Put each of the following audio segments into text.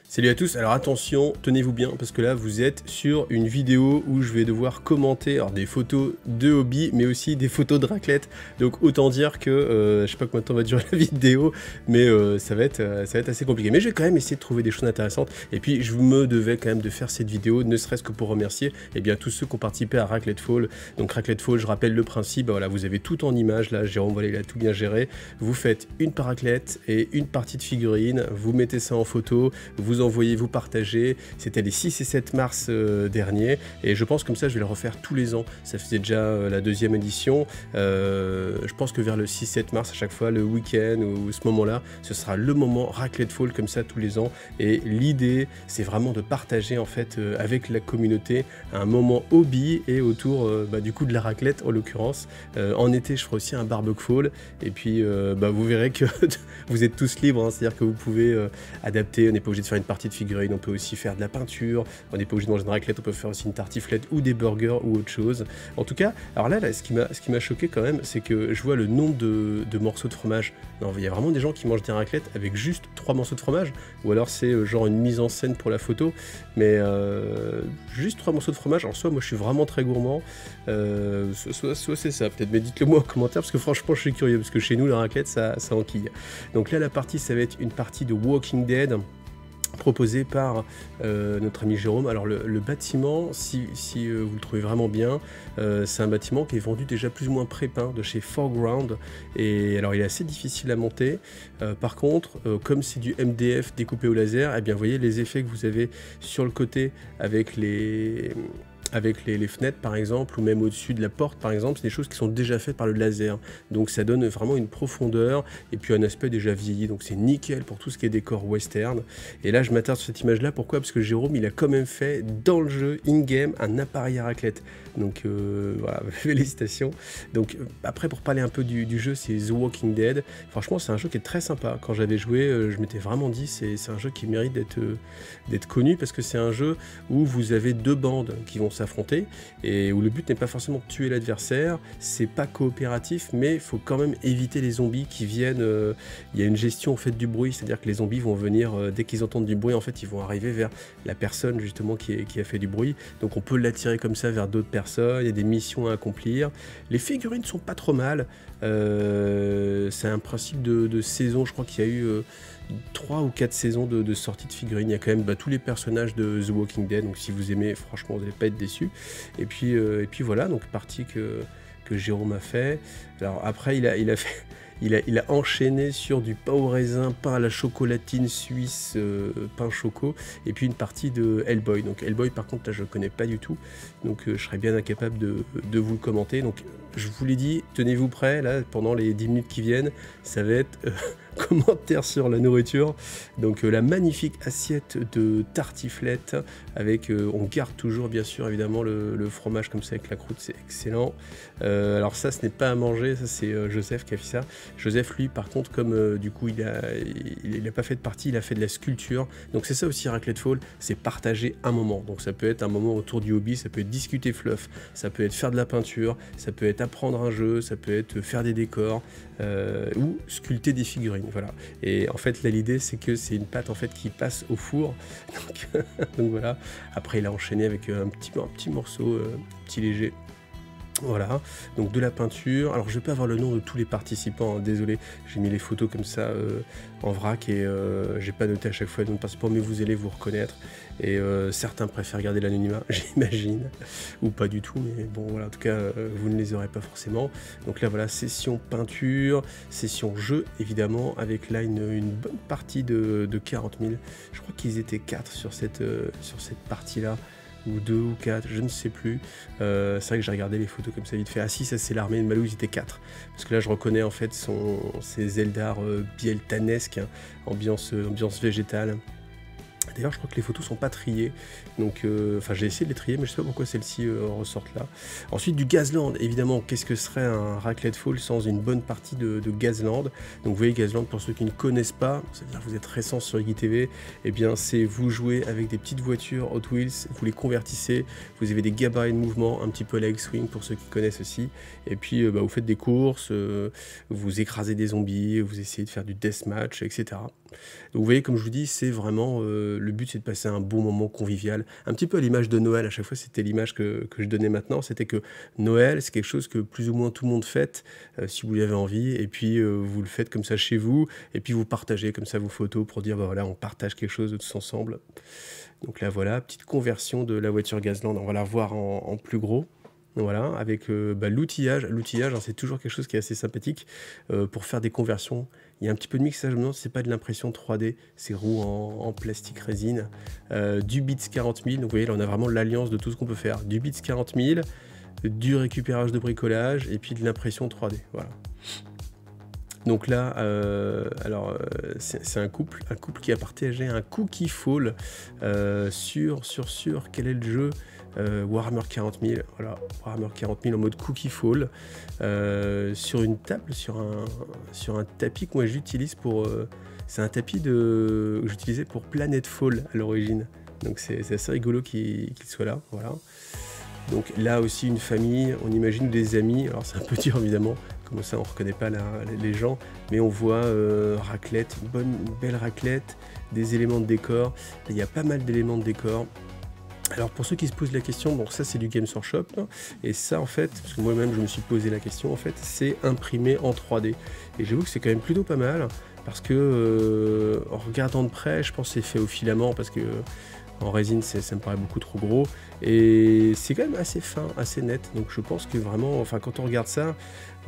Salut à tous, alors attention, tenez-vous bien parce que là vous êtes sur une vidéo où je vais devoir commenter alors, des photos de hobby mais aussi des photos de raclette. Donc autant dire que je sais pas combien de temps va durer la vidéo mais ça va être assez compliqué. Mais je vais quand même essayer de trouver des choses intéressantes et puis je me devais quand même de faire cette vidéo ne serait-ce que pour remercier tous ceux qui ont participé à Raclette Fall. Donc Raclette Fall, je rappelle le principe, voilà, vous avez tout en images là, Jérôme voilà, il a tout bien géré. Vous faites une par raclette et une partie de figurines, vous mettez ça en photo, vous envoyez, vous partagez. C'était les 6 et 7 mars dernier et je pense comme ça je vais le refaire tous les ans. Ça faisait déjà la deuxième édition. Je pense que vers le 6-7 mars à chaque fois, le week-end ou ce moment-là, ce sera le moment Raclette Fall comme ça tous les ans. Et l'idée, c'est vraiment de partager en fait avec la communauté un moment hobby et autour du coup de la raclette en l'occurrence. En été, je ferai aussi un barbecue fall et puis vous verrez que vous êtes tous libres, hein, c'est-à-dire que vous pouvez adapter. On n'est pas obligé de faire une partie de figurine, on peut aussi faire de la peinture, on n'est pas obligé de manger une raclette, on peut faire aussi une tartiflette ou des burgers ou autre chose. En tout cas, alors là ce qui m'a choqué quand même, c'est que je vois le nombre de morceaux de fromage. Non, il y a vraiment des gens qui mangent des raclettes avec juste 3 morceaux de fromage, ou alors c'est genre une mise en scène pour la photo, mais juste 3 morceaux de fromage. Alors soit moi je suis vraiment très gourmand, soit c'est ça, peut-être, mais dites-le moi en commentaire, parce que franchement je suis curieux, parce que chez nous la raclette ça enquille. Donc là la partie ça va être une partie de Walking Dead, proposé par notre ami Jérôme. Alors le bâtiment, si vous le trouvez vraiment bien, c'est un bâtiment qui est vendu déjà plus ou moins pré-peint de chez Foreground, et alors il est assez difficile à monter. Par contre, comme c'est du MDF découpé au laser, eh bien vous voyez les effets que vous avez sur le côté avec les fenêtres par exemple, ou même au-dessus de la porte par exemple, c'est des choses qui sont déjà faites par le laser, donc ça donne vraiment une profondeur et puis un aspect déjà vieilli, donc c'est nickel pour tout ce qui est décor western. Et là je m'attarde sur cette image là, pourquoi? Parce que Jérôme il a quand même fait dans le jeu in-game un appareil à raclette, donc voilà, félicitations. Donc après, pour parler un peu du jeu, c'est The Walking Dead. Franchement c'est un jeu qui est très sympa. Quand j'avais joué, je m'étais vraiment dit c'est un jeu qui mérite d'être connu, parce que c'est un jeu où vous avez deux bandes qui vont s'affronter et où le but n'est pas forcément de tuer l'adversaire, c'est pas coopératif, mais il faut quand même éviter les zombies qui viennent. Il y a une gestion en fait du bruit, c'est-à-dire que les zombies vont venir dès qu'ils entendent du bruit, en fait ils vont arriver vers la personne justement qui a fait du bruit, donc on peut l'attirer comme ça vers d'autres personnes. Il y a des missions à accomplir. Les figurines sont pas trop mal, c'est un principe de saison, je crois qu'il y a eu 3 ou 4 saisons de sortie de figurines. Il y a quand même tous les personnages de The Walking Dead, donc si vous aimez, franchement vous n'allez pas être déçus. Et puis voilà, donc partie que Jérôme a fait. Alors après il a fait il a enchaîné sur du pain au raisin, pain à la chocolatine suisse, pain choco, et puis une partie de Hellboy. Donc Hellboy par contre là je ne connais pas du tout, donc je serais bien incapable de vous le commenter. Donc je vous l'ai dit, tenez-vous prêts, là pendant les 10 minutes qui viennent, ça va être commentaire sur la nourriture. Donc la magnifique assiette de tartiflette avec, on garde toujours bien sûr évidemment le fromage comme ça avec la croûte, c'est excellent. Alors ça ce n'est pas à manger, ça c'est Joseph qui a fait ça. Joseph lui par contre, comme du coup il a pas fait de partie, il a fait de la sculpture, donc c'est ça aussi Raclette Fall, c'est partager un moment. Donc ça peut être un moment autour du hobby, ça peut être discuter fluff, ça peut être faire de la peinture, ça peut être apprendre un jeu, ça peut être faire des décors ou sculpter des figurines, voilà. Et en fait là l'idée c'est que c'est une pâte en fait qui passe au four, donc voilà. Après il a enchaîné avec un petit morceau petit léger. Voilà, donc de la peinture. Alors je vais pas avoir le nom de tous les participants, hein, désolé, j'ai mis les photos comme ça en vrac et j'ai pas noté à chaque fois le nom de participant, mais vous allez vous reconnaître. Et certains préfèrent garder l'anonymat, j'imagine, ou pas du tout, mais bon voilà, en tout cas vous ne les aurez pas forcément. Donc là voilà, session peinture, session jeu évidemment, avec là une bonne partie de 40 000. Je crois qu'ils étaient 4 sur cette partie là, ou 2 ou 4, je ne sais plus. C'est vrai que j'ai regardé les photos comme ça vite fait. Ah si, ça c'est l'armée de Malou, ils étaient 4. Parce que là je reconnais en fait ces Eldar bieltanesques, hein, ambiance végétale. D'ailleurs je crois que les photos sont pas triées, donc enfin j'ai essayé de les trier, mais je sais pas pourquoi celles-ci ressortent là. Ensuite du Gazland, évidemment, qu'est-ce que serait un Raclette Fall sans une bonne partie de Gazland. Donc vous voyez Gazland, pour ceux qui ne connaissent pas, c'est-à-dire que vous êtes récent sur YTV, et bien c'est vous jouez avec des petites voitures Hot Wheels, vous les convertissez, vous avez des gabarits de mouvement, un petit peu la X-Wing pour ceux qui connaissent aussi, et puis vous faites des courses, vous écrasez des zombies, vous essayez de faire du deathmatch, etc. Donc vous voyez, comme je vous dis, c'est vraiment, le but c'est de passer un bon moment convivial. Un petit peu à l'image de Noël, à chaque fois c'était l'image que je donnais maintenant, c'était que Noël, c'est quelque chose que plus ou moins tout le monde fête, si vous y avez envie, et puis vous le faites comme ça chez vous, et puis vous partagez comme ça vos photos pour dire, bah voilà, on partage quelque chose tous ensemble. Donc là voilà, petite conversion de la voiture Gazland, on va la voir en plus gros. Voilà, avec l'outillage. L'outillage, hein, c'est toujours quelque chose qui est assez sympathique pour faire des conversions. Il y a un petit peu de mixage, je me demande si c'est pas de l'impression 3D, ces roues en plastique résine. Du Beats 40 000, donc vous voyez, là on a vraiment l'alliance de tout ce qu'on peut faire. Du Beats 40 000, du récupérage de bricolage et puis de l'impression 3D. Voilà. Donc là, c'est un couple qui a partagé un cookie fall sur quel est le jeu Warhammer 40 000, voilà, Warhammer 40 000 en mode cookie fall, sur une table, sur un tapis que moi j'utilise pour... c'est un tapis que j'utilisais pour Planetfall à l'origine. Donc c'est assez rigolo qu'il soit là, voilà. Donc là aussi une famille, on imagine des amis, alors c'est un peu dur évidemment, comme ça on ne reconnaît pas les gens, mais on voit raclette, une belle raclette, des éléments de décor, il y a pas mal d'éléments de décor. Alors pour ceux qui se posent la question, bon ça c'est du Games Workshop, là, et ça en fait, parce que moi-même je me suis posé la question, en fait c'est imprimé en 3D, et j'avoue que c'est quand même plutôt pas mal, parce que en regardant de près, je pense que c'est fait au filament, parce que en résine ça me paraît beaucoup trop gros, et c'est quand même assez fin, assez net, donc je pense que vraiment, enfin quand on regarde ça,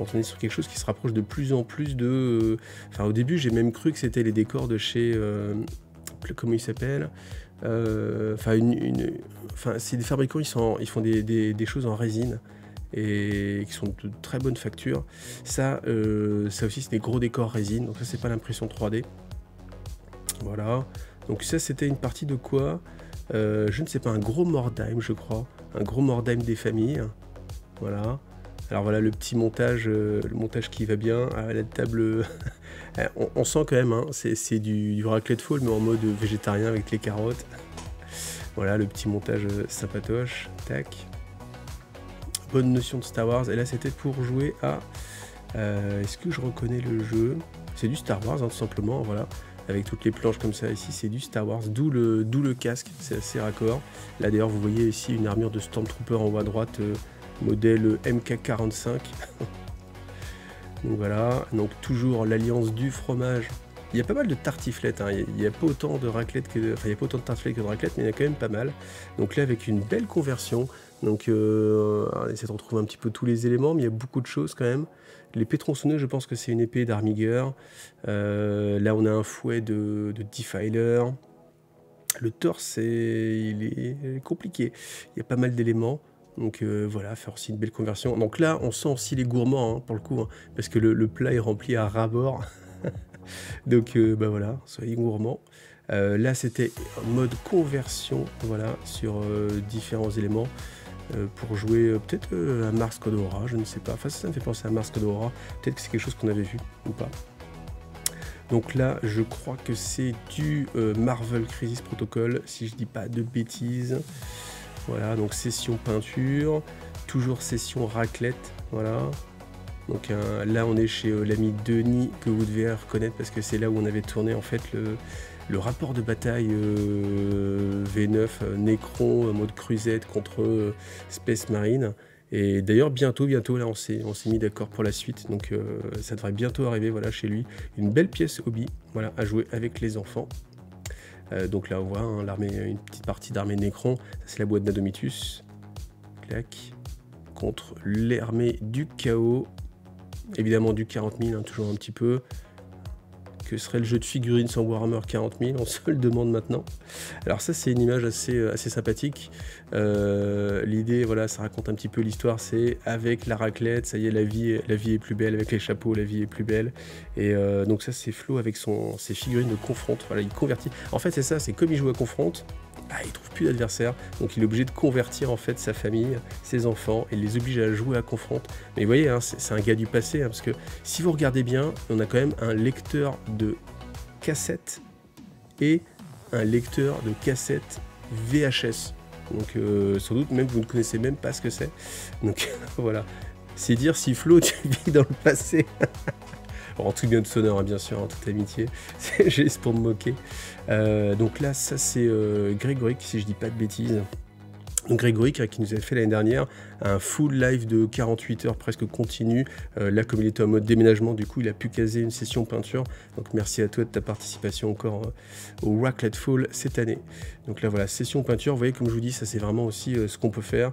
on est sur quelque chose qui se rapproche de plus en plus de... Enfin au début j'ai même cru que c'était les décors de chez... comment il s'appelle, c'est des fabricants, ils font des choses en résine et qui sont de très bonne facture. Ça aussi c'est des gros décors résine, donc ça c'est pas l'impression 3D. Voilà, donc ça c'était une partie de quoi, je ne sais pas, un gros Mordheim je crois, un gros Mordheim des familles. Voilà. Alors voilà le petit montage, le montage qui va bien, la table, on sent quand même, hein, c'est du raclette fall mais en mode végétarien avec les carottes. Voilà le petit montage sympatoche, tac. Bonne notion de Star Wars, et là c'était pour jouer à, est-ce que je reconnais le jeu? C'est du Star Wars hein, tout simplement, voilà. Avec toutes les planches comme ça ici, c'est du Star Wars, d'où le casque, c'est assez raccord. Là d'ailleurs vous voyez ici une armure de Stormtrooper en haut à droite, modèle MK45. Donc voilà, donc toujours l'alliance du fromage. Il y a pas mal de tartiflettes, hein. Il n'y a pas autant de raclette que il y a pas autant de tartiflettes que de raclette, mais il y en a quand même pas mal. Donc là avec une belle conversion, donc on essaie de retrouver un petit peu tous les éléments, mais il y a beaucoup de choses quand même. L'épée tronçonneuse, je pense que c'est une épée d'Armiger. Là on a un fouet de Defiler. Le torse, il est compliqué, il y a pas mal d'éléments. Donc voilà, faire aussi une belle conversion. Donc là, on sent aussi les gourmands, hein, pour le coup, hein, parce que le plat est rempli à ras-bord. Donc bah voilà, soyez gourmands. Là, c'était en mode conversion, voilà, sur différents éléments. Pour jouer peut-être à Mars Code Aura, je ne sais pas. Enfin, ça me fait penser à Mars Code Aura. Peut-être que c'est quelque chose qu'on avait vu ou pas. Donc là, je crois que c'est du Marvel Crisis Protocol, si je dis pas de bêtises. Voilà, donc session peinture, toujours session raclette, voilà. Donc là, on est chez l'ami Denis, que vous devez reconnaître, parce que c'est là où on avait tourné en fait le rapport de bataille V9, Necron, mode crusette contre Space Marine. Et d'ailleurs, bientôt, là, on s'est mis d'accord pour la suite, donc ça devrait bientôt arriver, voilà, chez lui. Une belle pièce hobby, voilà, à jouer avec les enfants. Donc là on voit hein, une petite partie d'armée Necron, c'est la boîte d'Adomitus, clac, contre l'armée du chaos, évidemment du 40 000, hein, toujours un petit peu. Que serait le jeu de figurines sans Warhammer 40 000, on se le demande maintenant. Alors ça c'est une image assez sympathique. L'idée, voilà, ça raconte un petit peu l'histoire, c'est avec la raclette, ça y est, la vie est plus belle, avec les chapeaux, la vie est plus belle. Et donc ça c'est Flo avec ses figurines de confronte, voilà, il convertit. En fait c'est ça, c'est comme il joue à confronte, il trouve plus d'adversaire, donc il est obligé de convertir en fait sa famille, ses enfants, et les oblige à jouer à confronte. Mais vous voyez, hein, c'est un gars du passé, hein, parce que si vous regardez bien, on a quand même un lecteur de cassette et un lecteur de cassette VHS. Donc sans doute même vous ne connaissez même pas ce que c'est. Donc voilà, c'est dire si Flo tu vis dans le passé. En tout bien de sonore, hein, bien sûr, en toute amitié. C'est juste pour me moquer. Donc là, ça c'est Grégory, si je dis pas de bêtises. Donc Grégory qui nous a fait l'année dernière un full live de 48 heures presque continu. Là, comme il était en mode déménagement, du coup il a pu caser une session peinture. Donc merci à toi de ta participation encore au Raclette Fall cette année. Donc là voilà, session peinture, vous voyez comme je vous dis, ça c'est vraiment aussi ce qu'on peut faire.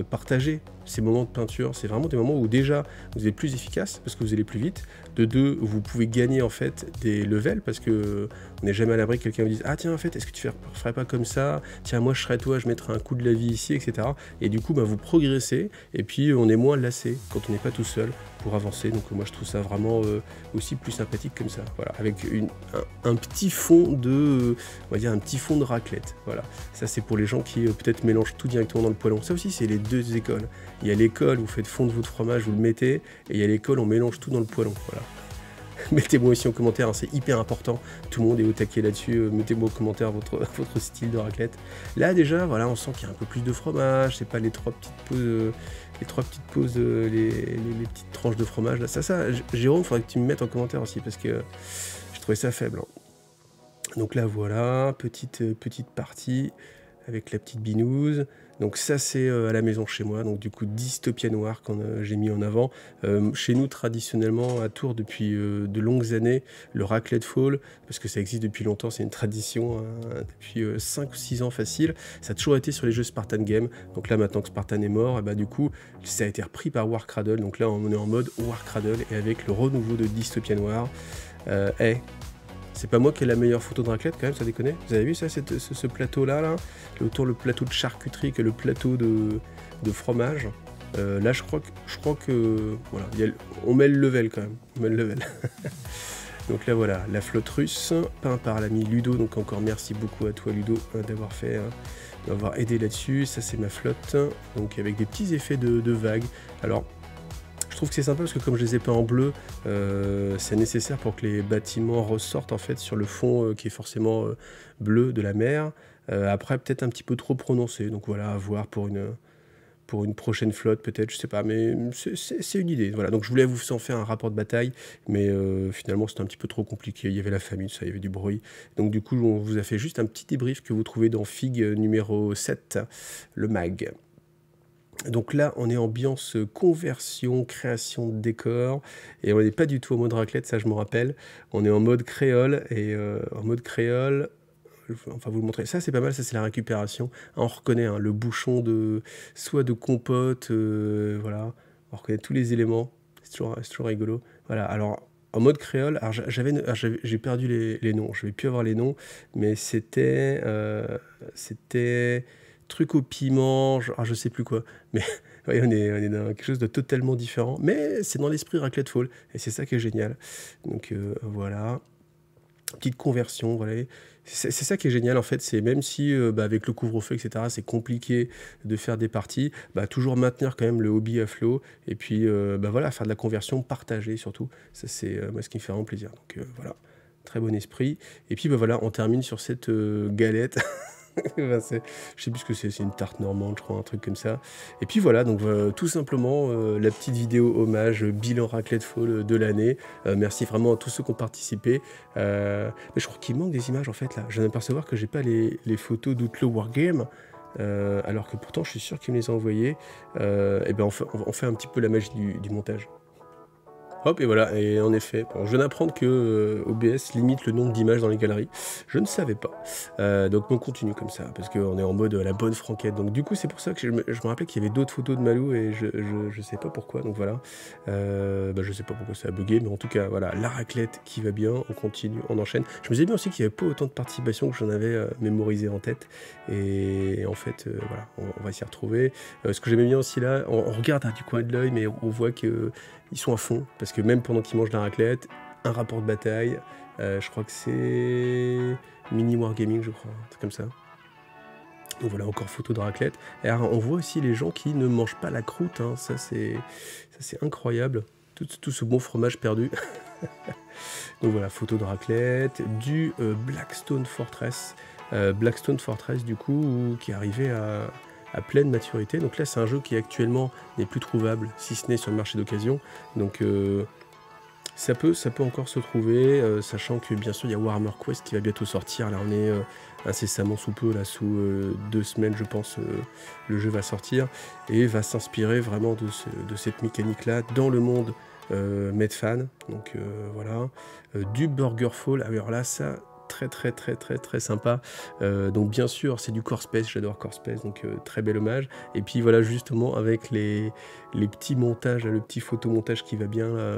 Partager ces moments de peinture, c'est vraiment des moments où déjà vous êtes plus efficace parce que vous allez plus vite. De deux, vous pouvez gagner en fait des levels parce que on n'est jamais à l'abri que quelqu'un vous dise ah tiens en fait est-ce que tu ferais pas comme ça, tiens moi je serais toi, je mettrais un coup de la vie ici, etc. Et du coup bah, vous progressez et puis on est moins lassé quand on n'est pas tout seul pour avancer. Donc moi je trouve ça vraiment aussi plus sympathique comme ça. Voilà, avec un petit fond de, on va dire un petit fond de raclette. Voilà, ça c'est pour les gens qui peut-être mélangent tout directement dans le poêlon. Ça aussi c'est les deux écoles. Il y a l'école où vous faites fondre votre fromage, vous le mettez, et il y a l'école où on mélange tout dans le poêlon. Voilà. Mettez-moi aussi en commentaire, hein, c'est hyper important. Tout le monde est au taquet là-dessus. Mettez-moi en commentaire votre style de raclette. Là déjà, voilà, on sent qu'il y a un peu plus de fromage. C'est pas les trois petites pauses, les petites tranches de fromage. Là, ça, Jérôme, faudrait que tu me mettes en commentaire aussi parce que je trouvais ça faible. Hein. Donc là, voilà, petite partie avec la petite binouse. Donc ça c'est à la maison chez moi, donc du coup Dystopia Noir que j'ai mis en avant. Chez nous traditionnellement à Tours depuis de longues années, le Raclette Fall, parce que ça existe depuis longtemps, c'est une tradition depuis 5 ou 6 ans facile, ça a toujours été sur les jeux Spartan Game. Donc là maintenant que Spartan est mort, et bah, du coup ça a été repris par Warcradle, donc là on est en mode Warcradle et avec le renouveau de Dystopia Noir. C'est pas moi qui ai la meilleure photo de raclette quand même, ça déconne. Vous avez vu ça, ce plateau-là, autant le plateau de charcuterie que le plateau de fromage. Là, je crois que voilà, on met le level quand même. On met le level. Donc là, voilà, la flotte russe, peint par l'ami Ludo. Donc encore merci beaucoup à toi, Ludo, d'avoir aidé là-dessus. Ça, c'est ma flotte. Donc avec des petits effets de vagues. Alors, je trouve que c'est sympa parce que comme je les ai peints en bleu, c'est nécessaire pour que les bâtiments ressortent en fait sur le fond qui est forcément bleu de la mer. Après peut-être un petit peu trop prononcé, donc voilà, à voir pour une prochaine flotte peut-être, je sais pas, mais c'est une idée. Voilà, donc je voulais vous en faire un rapport de bataille, mais finalement c'était un petit peu trop compliqué, il y avait la famille, ça, il y avait du bruit. Donc du coup on vous a fait juste un petit débrief que vous trouvez dans Fig numéro 7, le mag. Donc là, on est ambiance conversion, création de décor, et on n'est pas du tout en mode raclette, ça je me rappelle. On est en mode créole, et en mode créole, enfin vous le montrer, ça c'est pas mal, ça c'est la récupération. On reconnaît hein, le bouchon soit de compote, voilà, on reconnaît tous les éléments, c'est toujours rigolo. Voilà, alors en mode créole, alors j'ai perdu les noms, je vais plus avoir les noms, mais c'était truc au piment, je sais plus quoi, mais ouais, on est dans quelque chose de totalement différent, mais c'est dans l'esprit Raclette Fall, et c'est ça qui est génial. Donc voilà, petite conversion, voilà. C'est ça qui est génial en fait, c'est même si avec le couvre-feu, etc., c'est compliqué de faire des parties, toujours maintenir quand même le hobby à flot, et puis voilà, faire de la conversion partagée surtout, ça c'est moi ce qui me fait vraiment plaisir. Donc voilà, très bon esprit, et puis voilà, on termine sur cette galette. Je sais plus ce que c'est une tarte normande, je crois, un truc comme ça. Et puis voilà, donc tout simplement la petite vidéo hommage bilan Raclette Fall de l'année. Merci vraiment à tous ceux qui ont participé. Mais je crois qu'il manque des images en fait là. Je viens d'apercevoir que j'ai pas les photos d'Outlaw Wargame. Alors que pourtant je suis sûr qu'il me les a envoyées. Et ben on fait un petit peu la magie du montage. Hop, et voilà, et en effet, bon, je viens d'apprendre que OBS limite le nombre d'images dans les galeries. Je ne savais pas. Donc on continue comme ça, parce qu'on est en mode la bonne franquette. Donc du coup, c'est pour ça que je me rappelais qu'il y avait d'autres photos de Malou, et je sais pas pourquoi, donc voilà. Je sais pas pourquoi ça a bugué, mais en tout cas, voilà, la raclette qui va bien, on continue, on enchaîne. Je me disais bien aussi qu'il n'y avait pas autant de participation que j'en avais mémorisé en tête. Et en fait, voilà, on va s'y retrouver. Ce que j'aimais bien aussi là, on regarde du coin de l'œil, mais on voit que ils sont à fond, parce que même pendant qu'ils mangent la raclette, un rapport de bataille, je crois que c'est Mini Wargaming, je crois, un truc comme ça. Donc voilà, encore photo de raclette. Et alors, on voit aussi les gens qui ne mangent pas la croûte, hein. Ça c'est incroyable, tout ce bon fromage perdu. Donc voilà, photo de raclette, du Blackstone Fortress. Blackstone Fortress, du coup, qui est arrivé à pleine maturité. Donc là, c'est un jeu qui actuellement n'est plus trouvable, si ce n'est sur le marché d'occasion. Donc ça peut encore se trouver, sachant que bien sûr il y a Warhammer Quest qui va bientôt sortir. Là on est incessamment sous peu, là sous 2 semaines je pense, le jeu va sortir et va s'inspirer vraiment de cette mécanique là dans le monde Medfan. Donc voilà, du Burgerfall. Alors là ça très sympa. Donc bien sûr c'est du Core Space, j'adore Core Space, donc très bel hommage. Et puis voilà, justement avec les petits montages, le petit photomontage qui va bien là,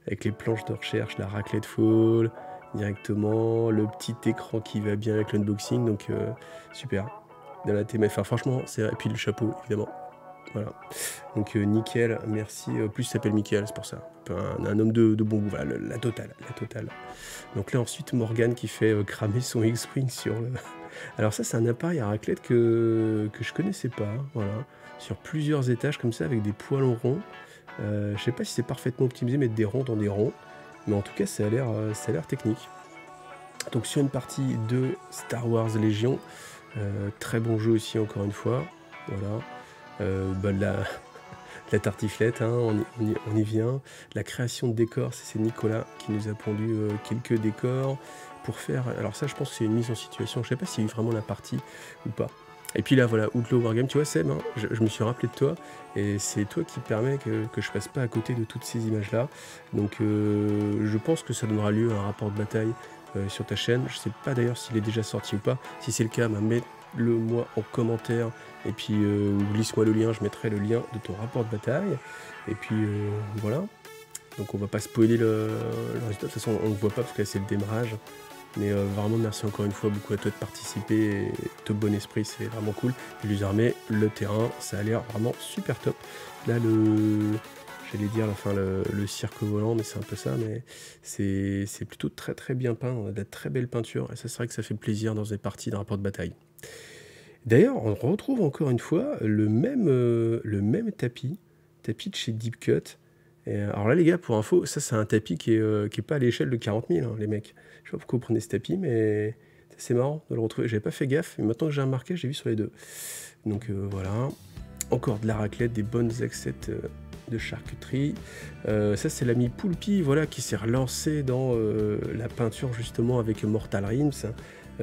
avec les planches de recherche, la raclette fall directement, le petit écran qui va bien avec l'unboxing, donc super. Dans la thématique, enfin franchement, et puis le chapeau évidemment. Voilà, donc nickel, merci. Plus il s'appelle Michael, c'est pour ça. Un homme de bon goût, voilà, la totale. Donc là ensuite Morgane qui fait cramer son X-Wing sur le... Alors ça c'est un appareil à raclette que je connaissais pas, hein, voilà. Sur plusieurs étages comme ça avec des poils ronds. Je sais pas si c'est parfaitement optimisé, mettre des ronds dans des ronds. Mais en tout cas ça a l'air technique. Donc sur une partie de Star Wars Légion, très bon jeu aussi encore une fois, voilà. La tartiflette, hein, on y vient. La création de décors, c'est Nicolas qui nous a pondu quelques décors pour faire... Alors ça je pense que c'est une mise en situation, je sais pas s'il y a eu vraiment la partie ou pas. Et puis là voilà, Outlaw Wargame, tu vois Seb, hein, je me suis rappelé de toi, et c'est toi qui permet que je passe pas à côté de toutes ces images là. Donc je pense que ça donnera lieu à un rapport de bataille sur ta chaîne. Je sais pas d'ailleurs s'il est déjà sorti ou pas. Si c'est le cas, mets-le moi en commentaire, et puis glisse-moi le lien, je mettrai le lien de ton rapport de bataille. Et puis voilà, donc on va pas spoiler le résultat, de toute façon on ne voit pas parce que là c'est le démarrage. Mais vraiment merci encore une fois beaucoup à toi de participer, et de bon esprit, c'est vraiment cool. Et les armées, le terrain, ça a l'air vraiment super top. Là j'allais dire enfin le cirque volant, mais c'est un peu ça, mais c'est plutôt très bien peint, on a de la très belle peinture, et ça c'est vrai que ça fait plaisir dans des parties d'un rapport de bataille. D'ailleurs on retrouve encore une fois le même tapis de chez Deep Cut. Et alors là les gars, pour info, ça c'est un tapis qui est pas à l'échelle de 40 000 hein, les mecs. Je sais pas pourquoi vous prenez ce tapis, mais c'est marrant de le retrouver. J'avais pas fait gaffe, mais maintenant que j'ai remarqué, j'ai vu sur les deux. Donc voilà, encore de la raclette, des bonnes assiettes de charcuterie. Ça c'est l'ami Poulpi, voilà, qui s'est relancé dans la peinture justement avec Mortal Rims,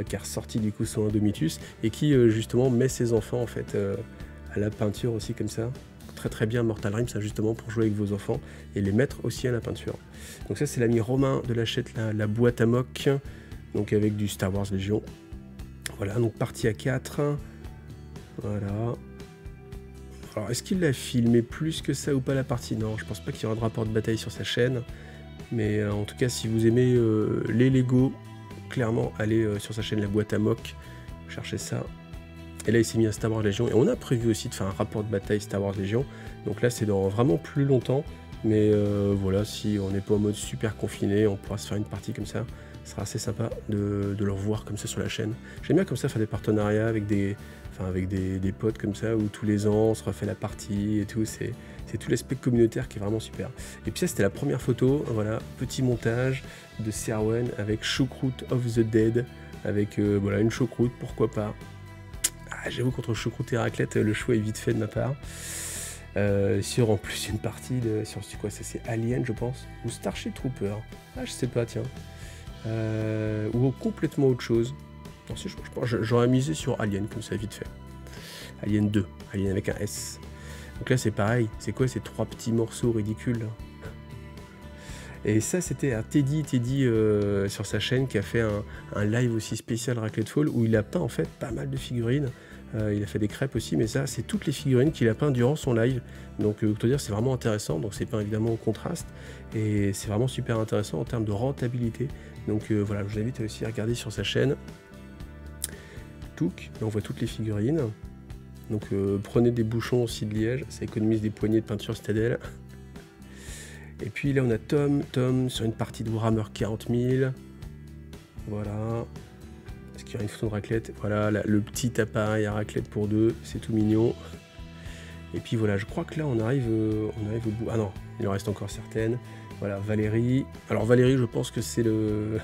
qui a ressorti du coup son Indomitus, et qui justement met ses enfants en fait à la peinture aussi comme ça. Très bien Mortal Rims, ça justement pour jouer avec vos enfants et les mettre aussi à la peinture. Donc ça c'est l'ami Romain de Lachette, la boîte à moque, donc avec du Star Wars Légion. Voilà, donc partie à 4. Voilà. Alors est-ce qu'il l'a filmé plus que ça ou pas la partie? Non, je pense pas qu'il y aura de rapport de bataille sur sa chaîne. Mais en tout cas, si vous aimez les Lego, clairement allez sur sa chaîne la boîte à moque, cherchez ça. Et là il s'est mis à Star Wars Légion, et on a prévu aussi de faire un rapport de bataille Star Wars Légion. Donc là c'est dans vraiment plus longtemps, mais voilà, si on n'est pas en mode super confiné, on pourra se faire une partie comme ça. Ce sera assez sympa de le revoir comme ça sur la chaîne. J'aime bien comme ça faire des partenariats avec des potes comme ça, où tous les ans on se refait la partie et tout. C'est tout l'aspect communautaire qui est vraiment super. Et puis ça c'était la première photo, voilà, petit montage de Serwen avec Choucroute of the Dead, avec voilà, une choucroute, pourquoi pas. Ah, j'avoue qu'entre choucroute et raclette, le choix est vite fait de ma part. Sur en plus une partie de... Sur quoi ça, c'est Alien je pense, ou Starship Trooper. Ah je sais pas, tiens. Ou complètement autre chose. Non, si, j'aurais misé sur Alien comme ça vite fait. Alien 2, Alien avec un S. Donc là c'est pareil, c'est quoi ces 3 petits morceaux ridicules là. Et ça c'était à Teddy sur sa chaîne, qui a fait un live aussi spécial Raclette Fall, où il a peint en fait pas mal de figurines. Il a fait des crêpes aussi, mais ça c'est toutes les figurines qu'il a peint durant son live. Donc autant dire c'est vraiment intéressant, donc c'est peint évidemment au contraste, et c'est vraiment super intéressant en termes de rentabilité. Donc voilà, je vous invite aussi à regarder sur sa chaîne. Touk, on voit toutes les figurines. Donc prenez des bouchons aussi de liège, ça économise des poignées de peinture Citadel. Et puis là on a Tom sur une partie de Warhammer 40 000. Voilà. Est-ce qu'il y a une photo de raclette? Voilà, là, le petit appareil à raclette pour 2, c'est tout mignon. Et puis voilà, je crois que là on arrive au bout. Ah non, il en reste encore certaines. Voilà, Valérie. Alors Valérie, je pense que c'est le...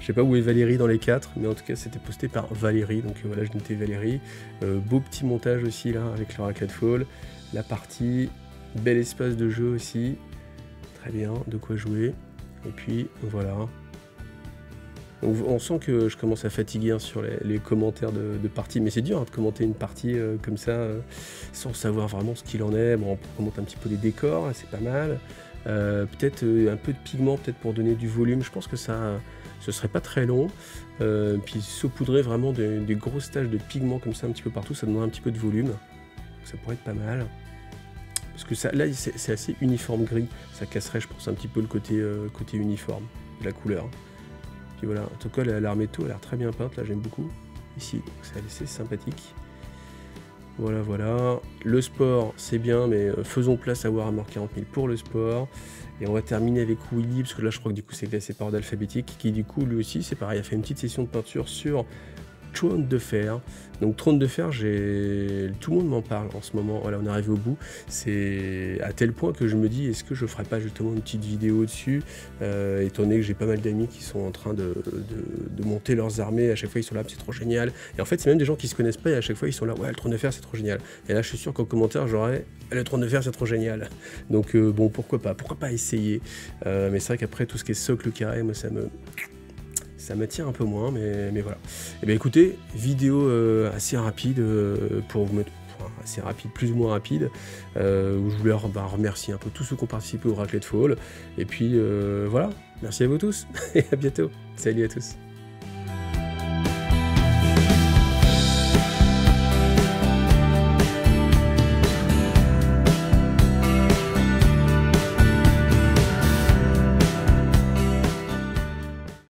Je sais pas où est Valérie dans les 4, mais en tout cas c'était posté par Valérie, donc voilà, je notais Valérie. Beau petit montage aussi là, avec le Raclette Fall. La partie, bel espace de jeu aussi. Très bien, de quoi jouer. Et puis voilà. On sent que je commence à fatiguer hein, sur les commentaires de partie, mais c'est dur hein, de commenter une partie comme ça, sans savoir vraiment ce qu'il en est. Bon, on commente un petit peu les décors, c'est pas mal. Peut-être un peu de pigment, peut-être pour donner du volume. Je pense que ça, ce serait pas très long. Puis saupoudrer vraiment des grosses taches de pigment comme ça un petit peu partout, ça donnerait un petit peu de volume. Ça pourrait être pas mal. Parce que ça, là, c'est assez uniforme gris. Ça casserait, je pense, un petit peu le côté uniforme de la couleur. Puis voilà, en tout cas, l'arméto a l'air très bien peinte. Là, j'aime beaucoup. Ici, c'est assez sympathique. Voilà, voilà. Le sport, c'est bien, mais faisons place à Warhammer 40 000 pour le sport. Et on va terminer avec Willy, parce que là, je crois que du coup, c'est classé par ordre alphabétique, qui du coup, lui aussi, c'est pareil, a fait une petite session de peinture sur Trône de Fer. Donc Trône de Fer, tout le monde m'en parle en ce moment. Voilà, on est arrivé au bout. C'est à tel point que je me dis, est-ce que je ferais pas justement une petite vidéo dessus, étant donné que j'ai pas mal d'amis qui sont en train de monter leurs armées. À chaque fois, ils sont là, c'est trop génial. Et en fait, c'est même des gens qui se connaissent pas et à chaque fois, ils sont là, ouais, le Trône de Fer, c'est trop génial. Et là, je suis sûr qu'en commentaire, j'aurais, le Trône de Fer, c'est trop génial. Donc bon, pourquoi pas essayer. Mais c'est vrai qu'après, tout ce qui est socle carré, moi, ça m'attire un peu moins, mais voilà. Et bien écoutez, vidéo assez rapide pour vous mettre, enfin, assez rapide, plus ou moins rapide, où je voulais remercier un peu tous ceux qui ont participé au Raclette Fall. Et puis voilà, merci à vous tous et à bientôt. Salut à tous.